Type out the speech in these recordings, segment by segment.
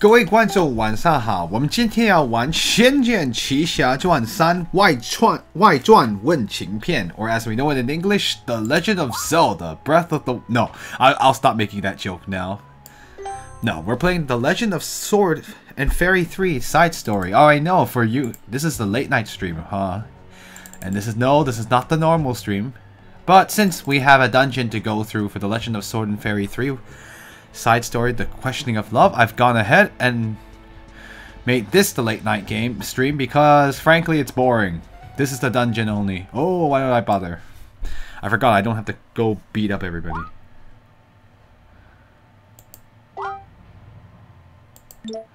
各位观众晚上好，我们今天要玩《仙剑奇侠传3外传问情片》 or as we know it in English, The Legend of Zelda, Breath of the... No, I'll stop making that joke now. No, we're playing The Legend of Sword and Fairy 3 side story. Oh, I know, for you, this is the late night stream, huh? And this is not the normal stream. But since we have a dungeon to go through for The Legend of Sword and Fairy 3 side story, The Questioning of Love, I've gone ahead and made this the late night game stream because frankly it's boring. This is the dungeon only. Oh, why did I bother? I forgot I don't have to go beat up everybody. Well,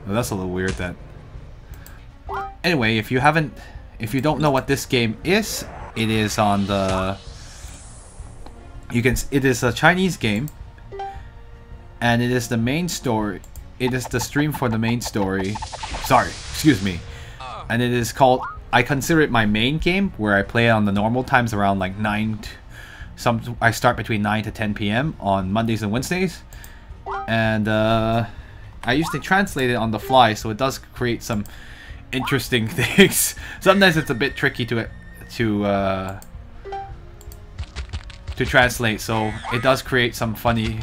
that's a little weird that... Anyway, if you don't know what this game is, it is on the... It is a Chinese game, and it is the main story. It is the stream for the main story. Sorry, excuse me. And it is called, I consider it my main game, where I play on the normal times around like 9 to, I start between 9 to 10 p.m. on Mondays and Wednesdays. And I usually translate it on the fly, so it does create some interesting things. Sometimes it's a bit tricky to translate, so it does create some funny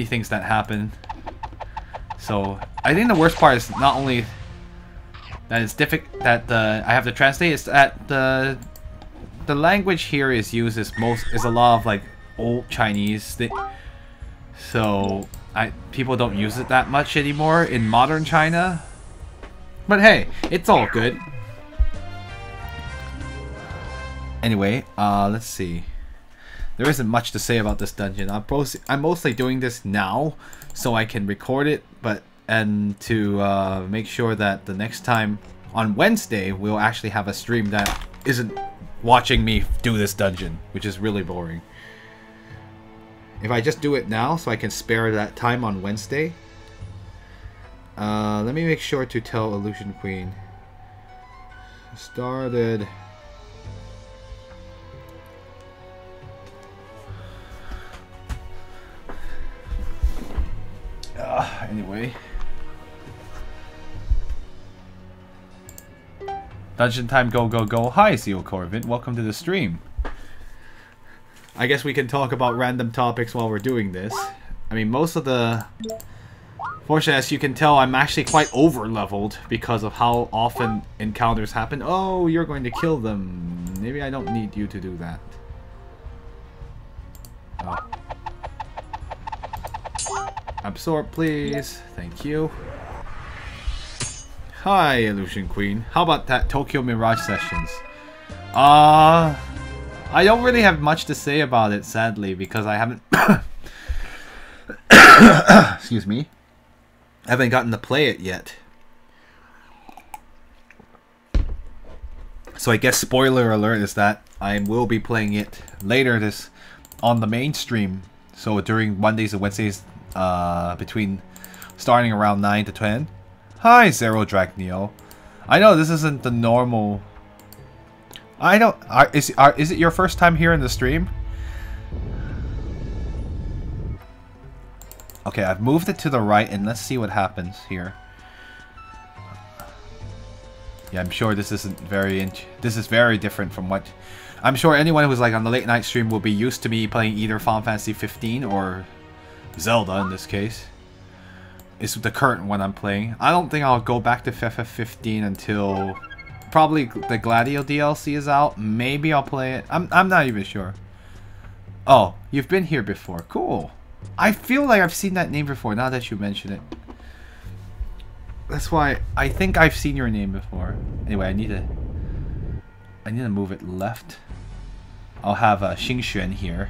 things that happen. So I think the worst part is not only that it's difficult that I have to translate, it's that the language here is used is a lot of like old Chinese so people don't use it that much anymore in modern China. But hey, it's all good. Anyway, let's see. There isn't much to say about this dungeon. I'm mostly doing this now so I can record it, and to make sure that the next time on Wednesday we'll actually have a stream that isn't watching me do this dungeon, which is really boring. If I just do it now so I can spare that time on Wednesday. Let me make sure to tell Illusion Queen. Started... Anyway. Dungeon time, go, go, go. Hi, Zeo Corvin. Welcome to the stream. I guess we can talk about random topics while we're doing this. I mean, most of the... Fortunately, as you can tell, I'm actually quite over-leveled because of how often encounters happen. Oh, you're going to kill them. Maybe I don't need you to do that. Oh. Absorb, please. Thank you. Hi, Illusion Queen. How about that Tokyo Mirage Sessions? I don't really have much to say about it, sadly, because I haven't... Excuse me. I haven't gotten to play it yet. So I guess spoiler alert is that I will be playing it later on the main stream. So during Mondays and Wednesdays, between starting around 9 to 10. Hi, Zero Dragneo. I know this isn't the normal. I don't. Is it your first time here in the stream? Okay, I've moved it to the right, and let's see what happens here. Yeah, I'm sure this isn't this is very different from what. I'm sure anyone who's like on the late night stream will be used to me playing either Final Fantasy 15 or Zelda in this case. It's the current one I'm playing. I don't think I'll go back to FF15 until probably the Gladio DLC is out. Maybe I'll play it. I'm not even sure. Oh, you've been here before. Cool. I feel like I've seen that name before now that you mention it. That's why I think I've seen your name before. Anyway, I need to move it left. I'll have Xing Xuan here.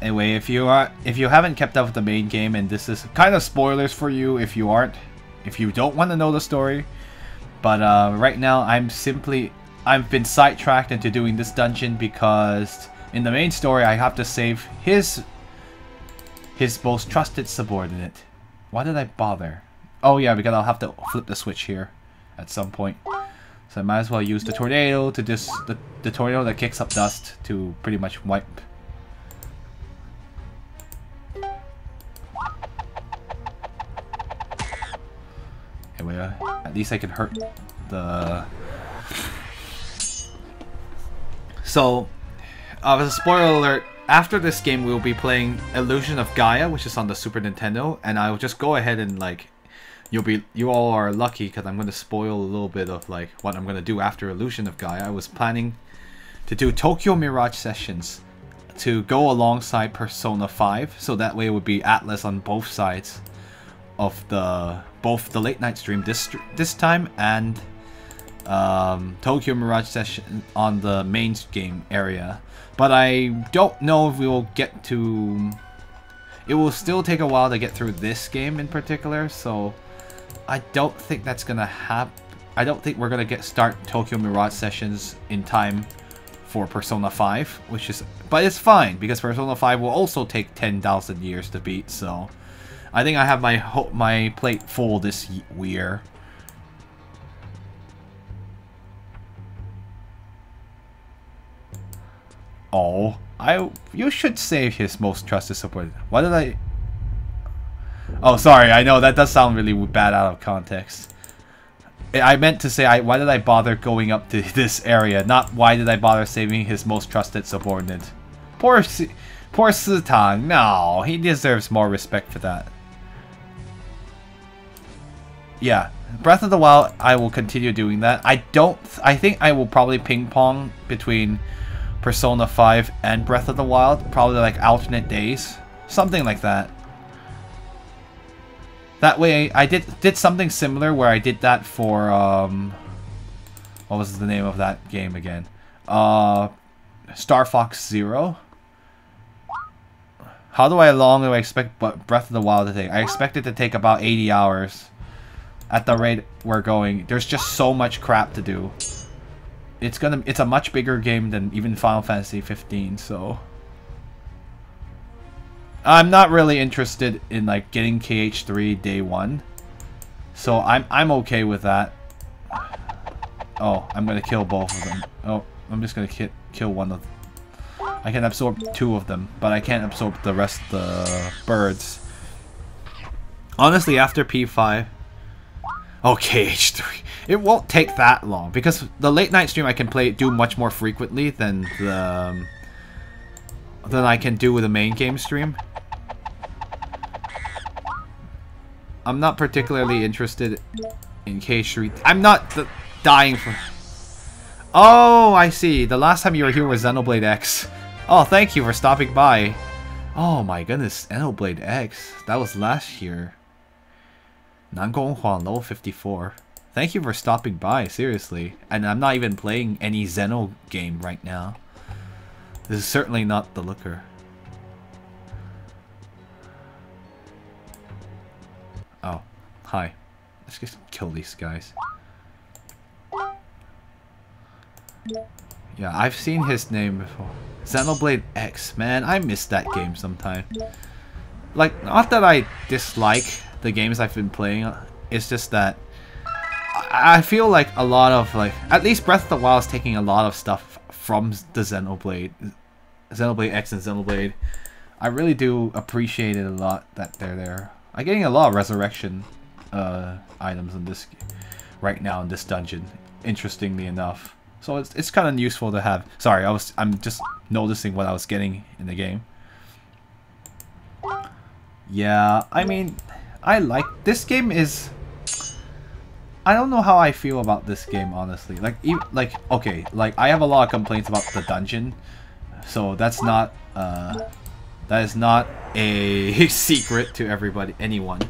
Anyway, if you haven't kept up with the main game, and this is kind of spoilers for you if you don't want to know the story, but right now I've been sidetracked into doing this dungeon because in the main story I have to save his most trusted subordinate. Why did I bother? Oh yeah, because I'll have to flip the switch here at some point. So I might as well use the tornado to just the tornado that kicks up dust to pretty much wipe. Anyway, at least I can hurt the. So, as a spoiler alert, after this game we'll be playing Illusion of Gaia, which is on the Super Nintendo, and I'll just go ahead and like. You all are lucky because I'm going to spoil a little bit of like what I'm going to do after Illusion of Gaia. I was planning to do Tokyo Mirage Sessions to go alongside Persona 5, so that way it would be Atlas on both sides of both the late night stream this time and Tokyo Mirage Session on the main game area. But I don't know if we will get to. It will still take a while to get through this game in particular, so. I don't think that's gonna happen. I don't think we're gonna start Tokyo Mirage Sessions in time for Persona 5, which is, but it's fine because Persona 5 will also take 10,000 years to beat. So, I think I have my plate full this year. Oh, you should save his most trusted support. Why did I? Oh, sorry. I know that does sound really bad out of context. I meant to say, why did I bother going up to this area? Not why did I bother saving his most trusted subordinate. Poor Sutang. No, he deserves more respect for that. Yeah, Breath of the Wild, I will continue doing that. I think I will probably ping pong between Persona 5 and Breath of the Wild. Probably like alternate days. Something like that. That way, I did something similar where I did that for, what was the name of that game again? Star Fox Zero. How long do I expect Breath of the Wild to take? I expect it to take about 80 hours. At the rate we're going, there's just so much crap to do. It's a much bigger game than even Final Fantasy 15, so. I'm not really interested in like getting KH3 day 1, so I'm okay with that. Oh, I'm gonna kill both of them. Oh, I'm just gonna kill one of them. I can absorb 2 of them, but I can't absorb the rest of the birds. Honestly, after P5, oh, KH3, it won't take that long because the late night stream I can do much more frequently than I can do with the main game stream. I'm not particularly interested in KH3. I'm not dying for. Oh, I see. The last time you were here was Xenoblade X. Oh, thank you for stopping by. Oh my goodness, Xenoblade X. That was last year. Nangong Huanlo 54. Thank you for stopping by, seriously. And I'm not even playing any Xeno game right now. This is certainly not the looker. Oh, hi. Let's just kill these guys. Yeah, I've seen his name before. Xenoblade X, man, I miss that game sometimes. Like, not that I dislike the games I've been playing, it's just that I feel like a lot of, like, at least Breath of the Wild is taking a lot of stuff from the Xenoblade X and Xenoblade. I really do appreciate it a lot that they're there. I'm getting a lot of resurrection items in this right now in this dungeon, interestingly enough. So it's kind of useful to have. Sorry, I'm just noticing what I was getting in the game. Yeah, I mean, I like this game. I don't know how I feel about this game, honestly. Okay, like I have a lot of complaints about the dungeon, so that is not a secret to anyone.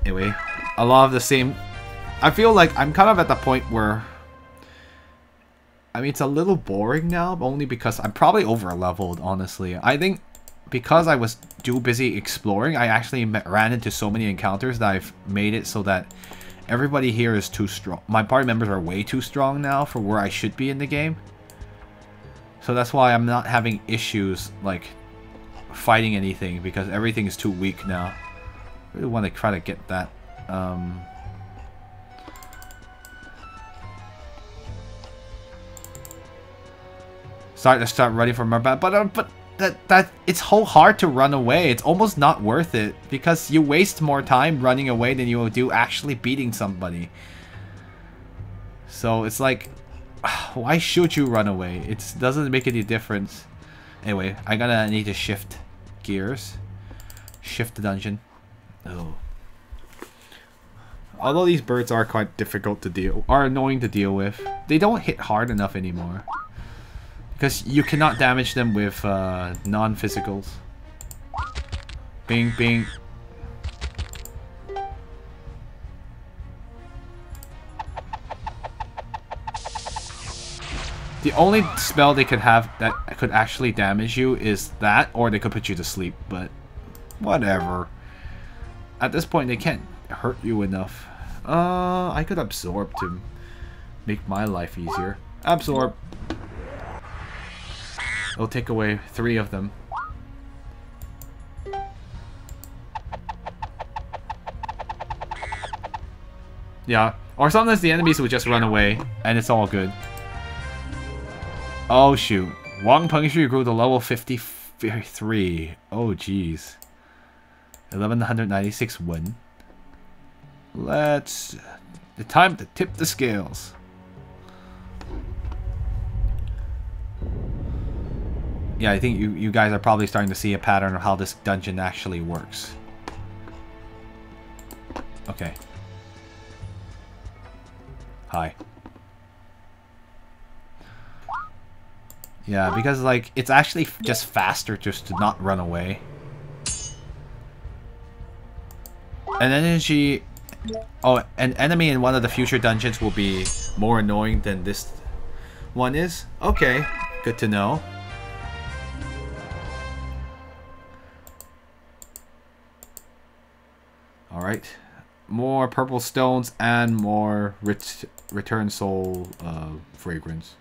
Anyway, a lot of the same. I feel like I'm kind of at the point where, I mean, it's a little boring now, only because I'm probably over-leveled, honestly. I think because I was too busy exploring, I actually ran into so many encounters that I've made it so that everybody here is too strong. My party members are way too strong now for where I should be in the game. So that's why I'm not having issues, like, fighting anything, because everything is too weak now. I really want to try to get that, Start running from our back, but that it's so hard to run away. It's almost not worth it because you waste more time running away than you will do actually beating somebody. So it's like, why should you run away? It doesn't make any difference. Anyway, I'm gonna need to shift gears, shift the dungeon. Oh. Although these birds are quite difficult to annoying to deal with, they don't hit hard enough anymore. Because you cannot damage them with non-physicals. Bing, bing. The only spell they could have that could actually damage you is that, or they could put you to sleep, but whatever. At this point, they can't hurt you enough. I could absorb to make my life easier. Absorb. It'll take away 3 of them. Yeah, or sometimes the enemies will just run away, and it's all good. Oh shoot. Wang Pengxu grew to level 53. Oh jeez. 1196 win. Let's... The time to tip the scales. Yeah, I think you guys are probably starting to see a pattern of how this dungeon actually works. Okay. Hi. Yeah, because like it's actually just faster just to not run away. An enemy in one of the future dungeons will be more annoying than this one is. Okay, good to know. Alright. More purple stones and more return soul fragrance.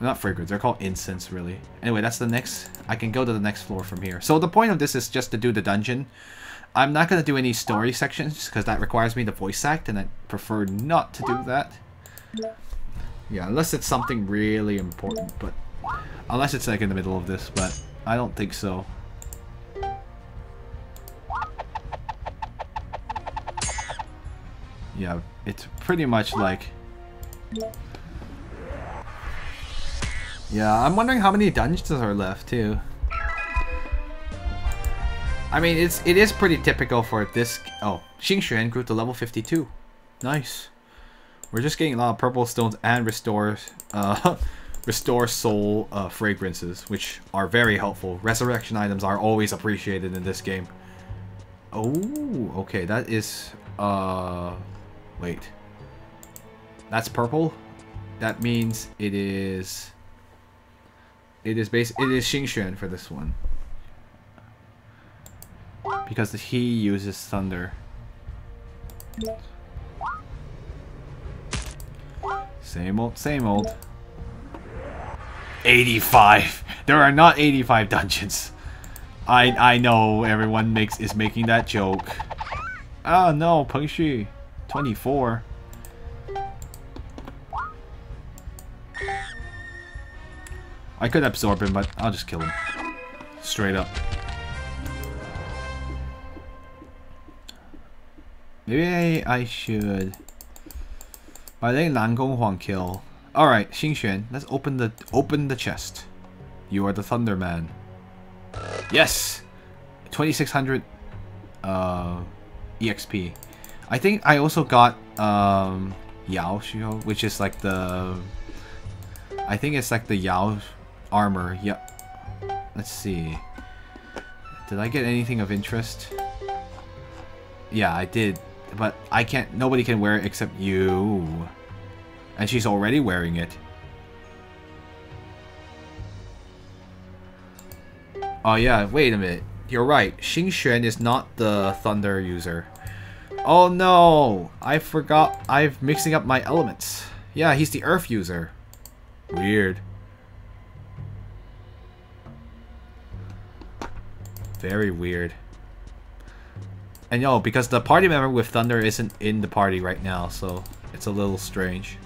Not fragrance, they're called incense, really. Anyway, that's the next... I can go to the next floor from here. So the point of this is just to do the dungeon. I'm not going to do any story sections, because that requires me to voice act, and I prefer not to do that. Yeah, unless it's something really important, but... Unless it's like in the middle of this, but I don't think so. Yeah, it's pretty much like... Yeah, I'm wondering how many dungeons are left too. I mean, it is pretty typical for this. Oh, Xingxuan grew to level 52. Nice. We're just getting a lot of purple stones and restore soul fragrances, which are very helpful. Resurrection items are always appreciated in this game. Oh, okay, that is wait. That's purple. That means it is Xingxuan for this one. Because he uses thunder. Same old, same old. 85. There are not 85 dungeons. I know everyone is making that joke. Oh no, Pengxu. 24. I could absorb him, but I'll just kill him. Straight up. Maybe I should... I think Lan Gonghuang kill. Alright, Xingxuan, let's open the chest. You are the Thunder Man. Yes! 2600 EXP. I think I also got Yao Shio, which is like the... I think it's like the Yao armor. Yeah. Let's see. Did I get anything of interest? Yeah, I did. But I can't... Nobody can wear it except you. And she's already wearing it. Oh yeah, wait a minute. You're right. Xingxuan is not the thunder user. Oh no! I forgot. I'm mixing up my elements. Yeah, he's the earth user. Weird. Very weird. And yo, because the party member with thunder isn't in the party right now, so it's a little strange.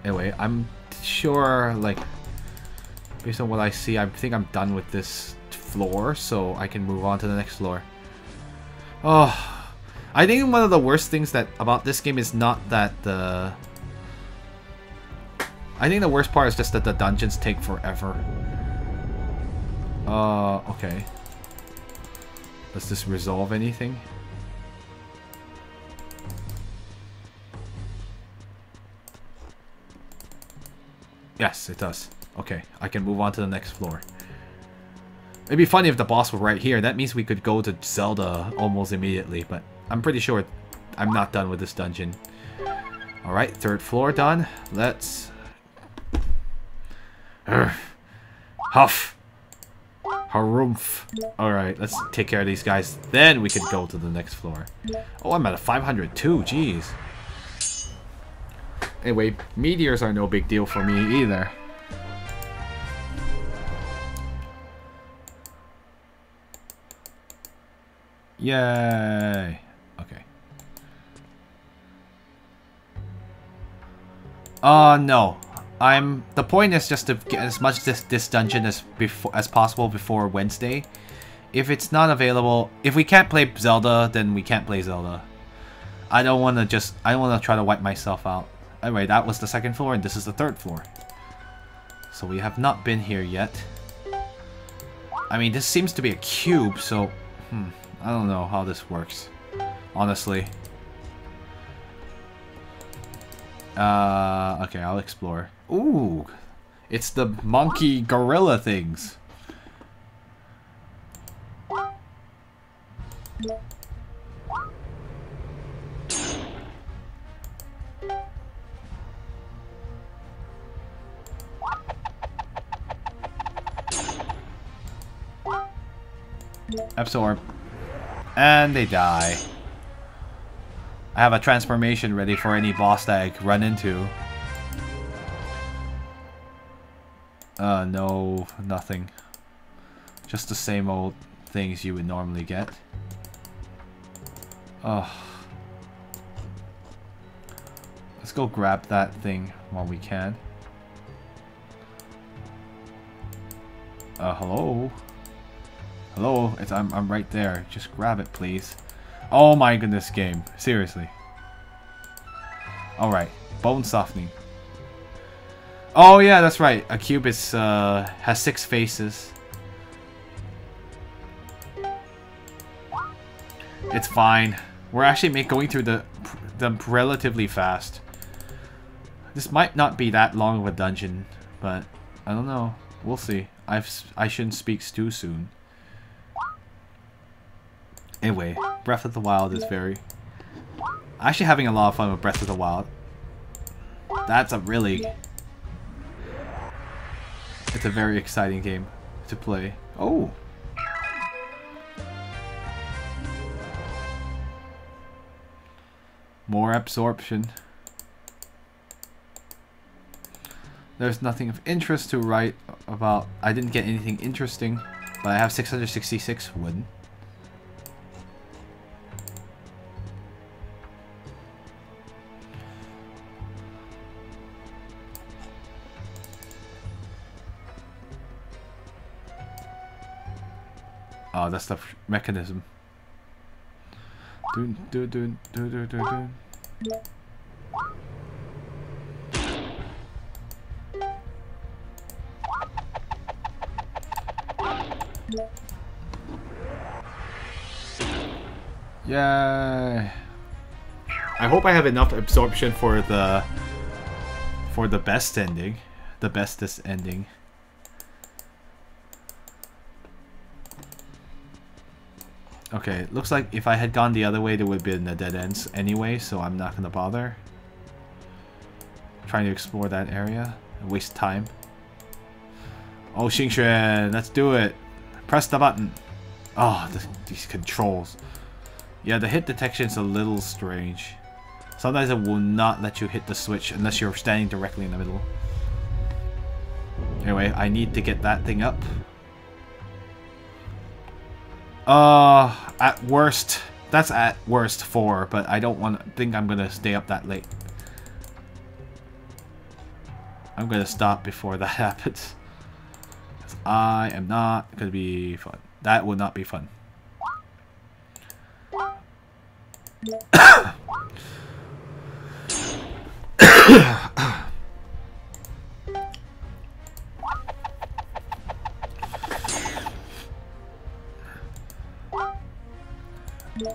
Anyway, I'm sure, like, based on what I see, I think I'm done with this floor, so I can move on to the next floor. Oh, I think one of the worst things about this game is not that the... I think the worst part is just that the dungeons take forever. Okay. Does this resolve anything? Yes, it does. Okay, I can move on to the next floor. It'd be funny if the boss were right here. That means we could go to Zelda almost immediately, but I'm pretty sure I'm not done with this dungeon. Alright, third floor done. Let's... Huff! Harumph. Alright, let's take care of these guys. Then we can go to the next floor. Oh, I'm at a 502. Jeez. Anyway, meteors are no big deal for me either. Yay! Okay. No. The point is just to get as much this dungeon as possible before Wednesday. If it's not available, if we can't play Zelda, then we can't play Zelda. I don't want to try to wipe myself out. Anyway, that was the second floor, and this is the third floor. So we have not been here yet. I mean, this seems to be a cube, so I don't know how this works, honestly. Okay, I'll explore. Ooh, it's the monkey gorilla things. Absorb. And they die. I have a transformation ready for any boss that I run into. No, nothing. Just the same old things you would normally get. Ugh. Let's go grab that thing while we can. Hello? Hello? I'm right there. Just grab it, please. Oh my goodness, game. Seriously. Alright. Bone softening. Oh yeah, that's right. A cube is has 6 faces. It's fine. We're actually going through them relatively fast. This might not be that long of a dungeon, but I don't know. We'll see. I shouldn't speak too soon. Anyway, Breath of the Wild is very... actually having a lot of fun with Breath of the Wild. That's a really... it's a very exciting game to play. Oh! More absorption. There's nothing of interest to write about. I didn't get anything interesting, but I have 666 wood. Oh, that's the mechanism. Dun, dun, dun, dun, dun, dun, dun. Yay! I hope I have enough absorption for the best ending, the bestest ending. Okay, looks like if I had gone the other way, there would have been a dead ends anyway, so I'm not gonna bother trying to explore that area and waste time. Oh, Xingxuan, let's do it. Press the button. Oh, these controls. Yeah, the hit detection is a little strange. Sometimes it will not let you hit the switch unless you're standing directly in the middle. Anyway, I need to get that thing up. At worst, that's at worst 4, but I don't think I'm gonna stay up that late. I'm gonna stop before that happens. I am not gonna be fun. That would not be fun.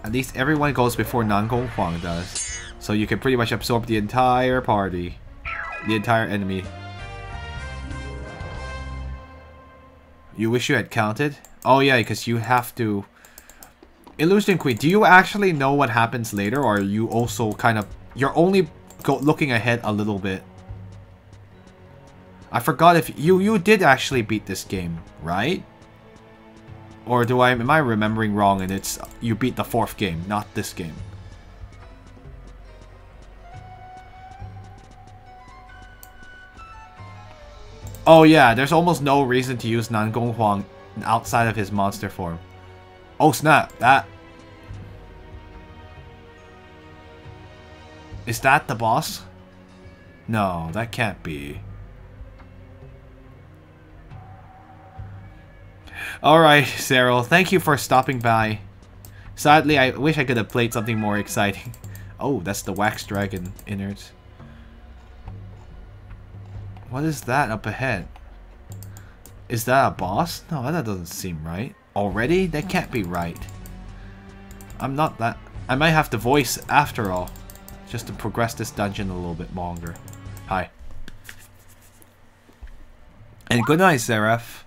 At least everyone goes before Nangong Huang does. So you can pretty much absorb the entire party. The entire enemy. You wish you had counted? Oh yeah, because you have to... Illusion Queen, do you actually know what happens later? Or are you also kind of... You're only looking ahead a little bit. I forgot if... You did actually beat this game, right? Or am I remembering wrong and it's... You beat the 4th game, not this game. Oh yeah, there's almost no reason to use Nangong Huang outside of his monster form. Oh snap, that... Is that the boss? No, that can't be. Alright, Cyril, thank you for stopping by. Sadly, I wish I could have played something more exciting. Oh, that's the Wax Dragon innards. What is that up ahead? Is that a boss? No, that doesn't seem right. Already? That can't be right. I'm not that... I might have to voice after all. Just to progress this dungeon a little bit longer. Hi. And good night, Seraph.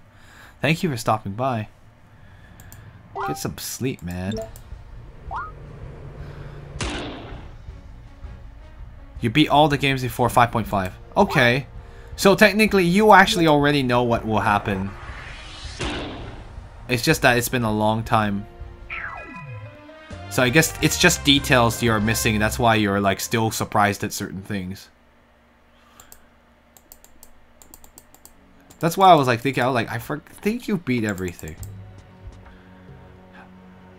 Thank you for stopping by. Get some sleep, man. You beat all the games before 5.5. Okay. So technically, you actually already know what will happen. It's just that it's been a long time. So I guess it's just details you're missing. That's why you're like still surprised at certain things. That's why I was like thinking, I think you beat everything.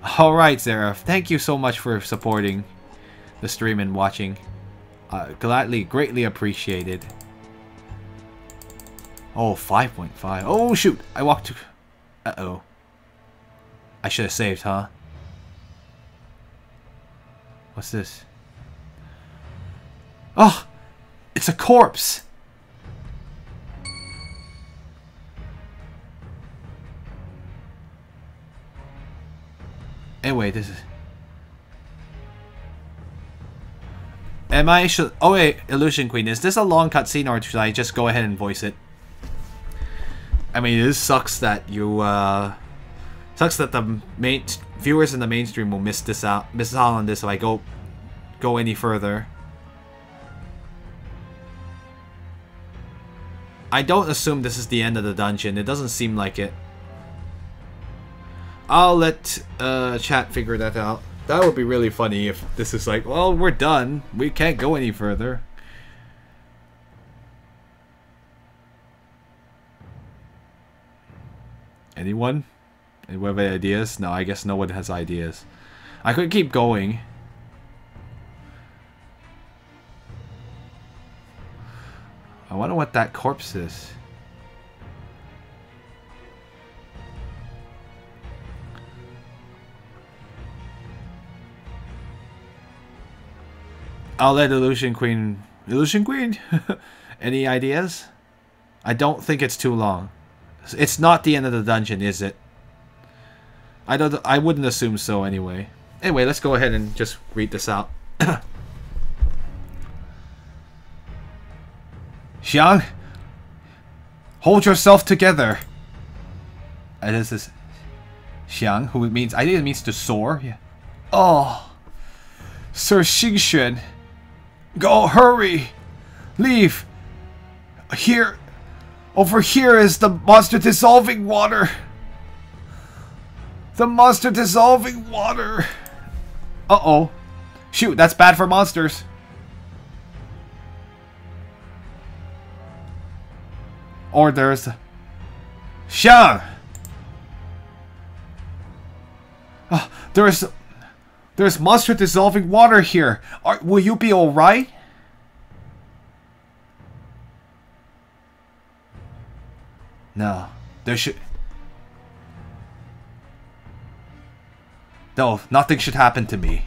Alright, Seraph. Thank you so much for supporting the stream and watching. Greatly appreciated. Oh, 5.5. Oh, shoot. I walked too... Uh-oh. I should have saved, huh? What's this? Oh! It's a corpse! Anyway, this is... Oh wait, Illusion Queen, is this a long cutscene or should I just go ahead and voice it? I mean, this sucks that you, sucks that the viewers in the mainstream will miss out on this if I go any further. I don't assume this is the end of the dungeon. It doesn't seem like it. I'll let chat figure that out. That would be really funny if this is like, well, we're done. We can't go any further. Anyone? Anyone have any ideas? No, I guess no one has ideas. I could keep going. I wonder what that corpse is. I'll let Illusion Queen... Illusion Queen? Any ideas? I don't think it's too long. It's not the end of the dungeon, is it? I wouldn't assume so anyway. Anyway, let's go ahead and just read this out. Xiang, hold yourself together. This is Xiang, who means, I think it means to soar. Yeah. Oh, Sir Xingxuan, go, hurry, leave. Here, over here is the monster dissolving water. The monster dissolving water. Uh-oh. Shoot, that's bad for monsters. Or there's... Xiang! There's monster dissolving water here. Will you be alright? No, there should... No, nothing should happen to me.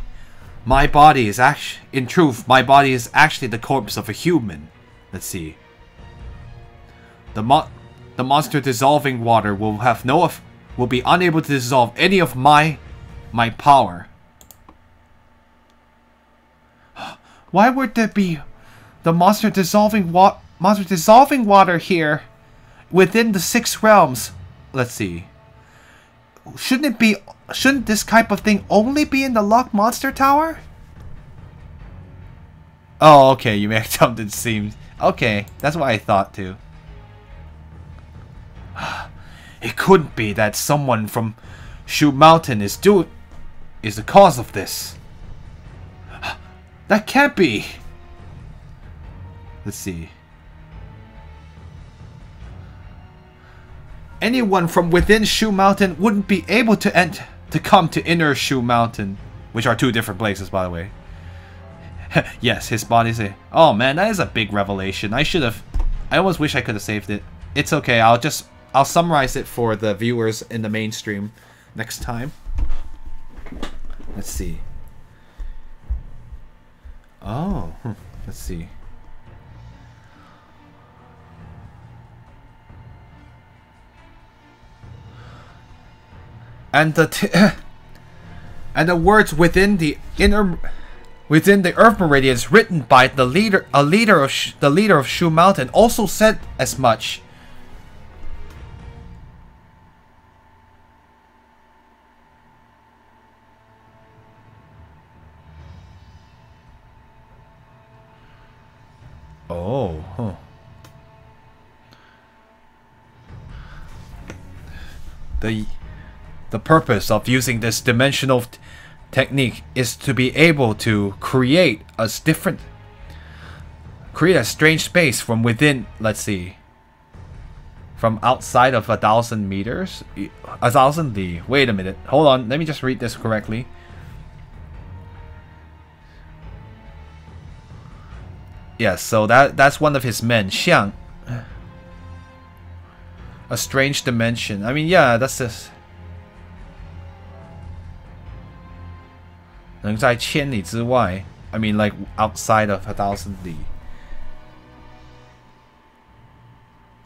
My body is actually... In truth, my body is actually the corpse of a human. Let's see. The monster dissolving water will have no... will be unable to dissolve any of my power. Why would there be the monster dissolving water here within the 6 realms? Let's see. Shouldn't this type of thing only be in the Lock Monster Tower? Oh, okay, you make something seem... Okay, that's what I thought too. It couldn't be that someone from Shu Mountain is the cause of this. That can't be. Let's see. Anyone from within Shu Mountain wouldn't be able to come to Inner Shu Mountain, which are 2 different places, by the way. Yes, his body's a... Oh man, that is a big revelation. I almost wish I could have saved it. It's okay. I'll summarize it for the viewers in the mainstream next time. Let's see. Oh, let's see. And the words within the Earth Meridians written by the leader of Shu Mountain also said as much. Oh, huh. The purpose of using this dimensional technique is to be able to create a strange space from within, let's see, from outside of 1,000 meters, 1,000 li. Wait a minute, hold on, let me just read this correctly. Yes, so that's one of his men, Xiang. A strange dimension. I mean, yeah, that's this. 能在千里之外. I mean, like outside of 1,000 li.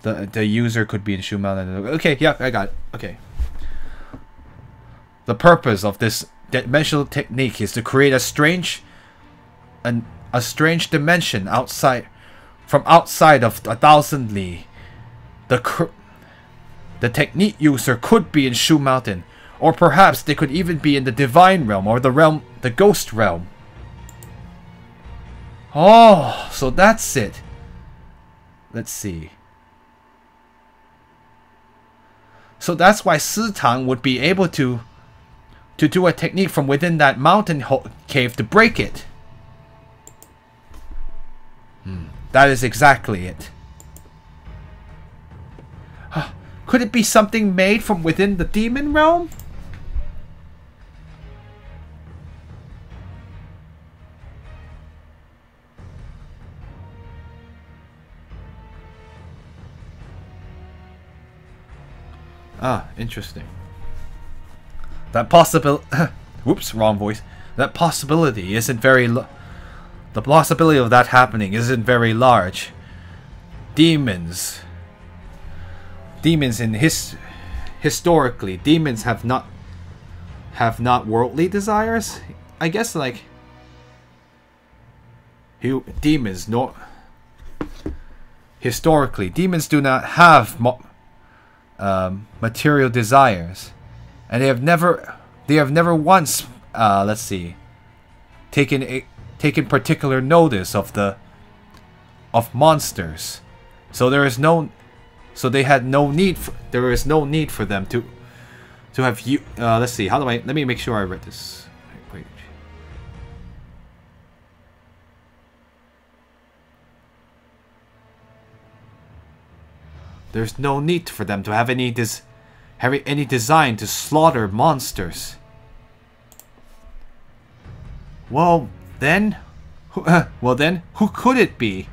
The user could be in Shu Mountain. Okay, yeah, I got it. Okay. The purpose of this dimensional technique is to create a strange dimension outside of 1,000 li. The technique user could be in Shu Mountain, or perhaps they could even be in the divine realm or the ghost realm. Oh, so that's it. Let's see. So that's why Si Tang would be able to do a technique from within that mountain cave to break it. That is exactly it. Could it be something made from within the demon realm? Ah, interesting. That possibility... Whoops, wrong voice. That possibility isn't very... The possibility of that happening isn't very large. Demons in historically, demons have not worldly desires. I guess like historically, demons do not have material desires, and they have never once let's see, taken particular notice of monsters. So there is no need for them to have you. Let's see. Let me make sure I read this. Wait. There's no need for them to have any design to slaughter monsters. Well then, who could it be?